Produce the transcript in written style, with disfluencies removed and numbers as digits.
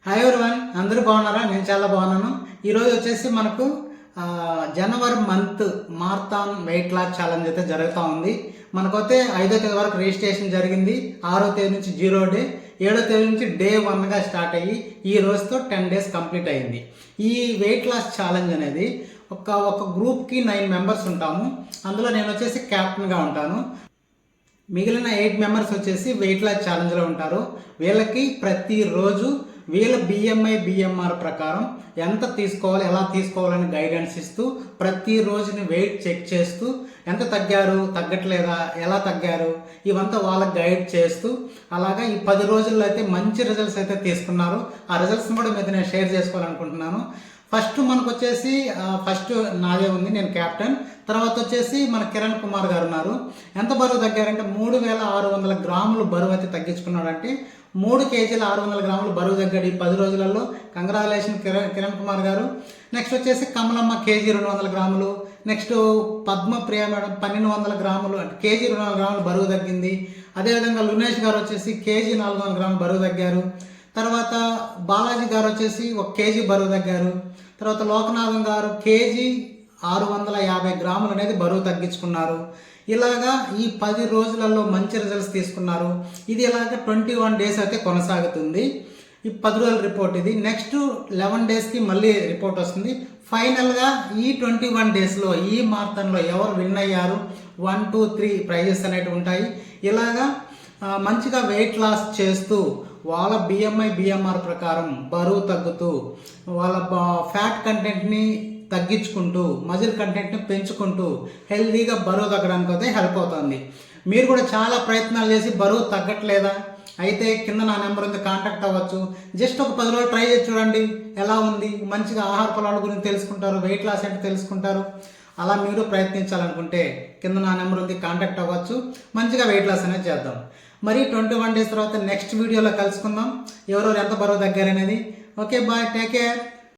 Hi everyone, అందరూ బాగున్నారా? నేను చాలా బాగున్నాను. ఈరోజు వచ్చేసి మనకు జనవరి month marathon weight loss challenge అయితే జరుగుతూ ఉంది. మనకైతే 5వ తేదీ వరకు రిజిస్ట్రేషన్ జరిగింది. 6వ తేదీ నుంచి 0 డే, 7వ తేదీ నుంచి డే 1గా స్టార్ట్ అయ్యి ఈ రోజుతో 10 డేస్ కంప్లీట్ అయ్యింది. ఈ వెయిట్ లాస్ ఛాలెంజ్ అనేది ఒక గ్రూప్కి 9 మెంబర్స్ ఉంటాము. అందులో నేను వచ్చేసి క్యాప్టెన్గా ఉంటాను. మిగిలిన 8 మెంబర్స్ వచ్చేసి వెయిట్ లాస్ ఛాలెంజ్లో ఉంటారు. వీళ్ళకి ప్రతిరోజు వీళ్ళ బిఎంఆర్ ప్రకారం ఎంత తీసుకోవాలి, ఎలా తీసుకోవాలని గైడెన్స్ ఇస్తూ ప్రతిరోజుని వెయిట్ చెక్ చేస్తూ ఎంత తగ్గారు, తగ్గట్లేదా, ఎలా తగ్గారు, ఇవంతా వాళ్ళకి గైడ్ చేస్తూ అలాగా ఈ 10 రోజుల్లో అయితే మంచి రిజల్ట్స్ అయితే తీసుకున్నారు. ఆ రిజల్ట్స్ని కూడా మీద నేను షేర్ చేసుకోవాలనుకుంటున్నాను. ఫస్ట్ మనకు వచ్చేసి ఫస్ట్ నాదే ఉంది, నేను క్యాప్టెన్. తర్వాత వచ్చేసి మన కిరణ్ కుమార్ గారు ఉన్నారు. ఎంత బరువు తగ్గారంటే 3600 గ్రాములు బరువు అయితే తగ్గించుకున్నాడంటే 3 కేజీల 600 గ్రాములు బరువు తగ్గాడు ఈ 10 రోజులలో. కంగ్రాచులేషన్ కిరణ్ కుమార్ గారు. నెక్స్ట్ వచ్చేసి కమలమ్మ కేజీ 200 గ్రాములు. నెక్స్ట్ పద్మప్రియ మేడం 1200 గ్రాములు, అంటే కేజీ 200 గ్రాములు బరువు తగ్గింది. అదేవిధంగా లునేష్ గారు వచ్చేసి కేజీ 400 గ్రాములు బరువు తగ్గారు. తర్వాత బాలాజీ గారు వచ్చేసి 1 కేజీ బరువు తగ్గారు. తర్వాత లోకనాథం గారు కేజీ 650 గ్రాములు అనేది బరువు తగ్గించుకున్నారు. ఇలాగా ఈ 10 రోజులలో మంచి రిజల్ట్స్ తీసుకున్నారు. ఇది ఇలాగ 21 డేస్ అయితే కొనసాగుతుంది. ఈ 10 రోజుల రిపోర్ట్ ఇది. నెక్స్ట్ 11 డేస్కి మళ్ళీ రిపోర్ట్ వస్తుంది. ఫైనల్గా ఈ 21 డేస్లో ఈ మారథాన్లో ఎవరు విన్ అయ్యారు, 1, 2, 3 ప్రైజెస్ అనేవి ఉంటాయి. ఇలాగా మంచిగా వెయిట్ లాస్ చేస్తూ వాళ్ళ బిఎంఆర్ ప్రకారం బరువు తగ్గుతూ వాళ్ళ ఫ్యాట్ కంటెంట్ని తగ్గించుకుంటూ మజిల్ కంటెంట్ని పెంచుకుంటూ హెల్తీగా బరువు తగ్గడానికి అయితే హెల్ప్ అవుతుంది. మీరు కూడా చాలా ప్రయత్నాలు చేసి బరువు తగ్గట్లేదా? అయితే కింద నా నెంబర్ ఉంది, కాంటాక్ట్ అవ్వచ్చు. జస్ట్ ఒక 10 రోజులు ట్రై చేసి చూడండి ఎలా ఉంది. మంచిగా ఆహార పొలాల గురించి తెలుసుకుంటారు, వెయిట్ లాస్ అంటే తెలుసుకుంటారు. అలా మీరు ప్రయత్నించాలనుకుంటే కింద నా నెంబర్ ఉంది, కాంటాక్ట్ అవ్వచ్చు. మంచిగా వెయిట్ లాస్ అనేది చేద్దాం. మరి 21 డేస్ తర్వాత నెక్స్ట్ వీడియోలో కలుసుకుందాం, ఎవరెవరు ఎంత బరువు తగ్గారనేది. Okay, bye, take care.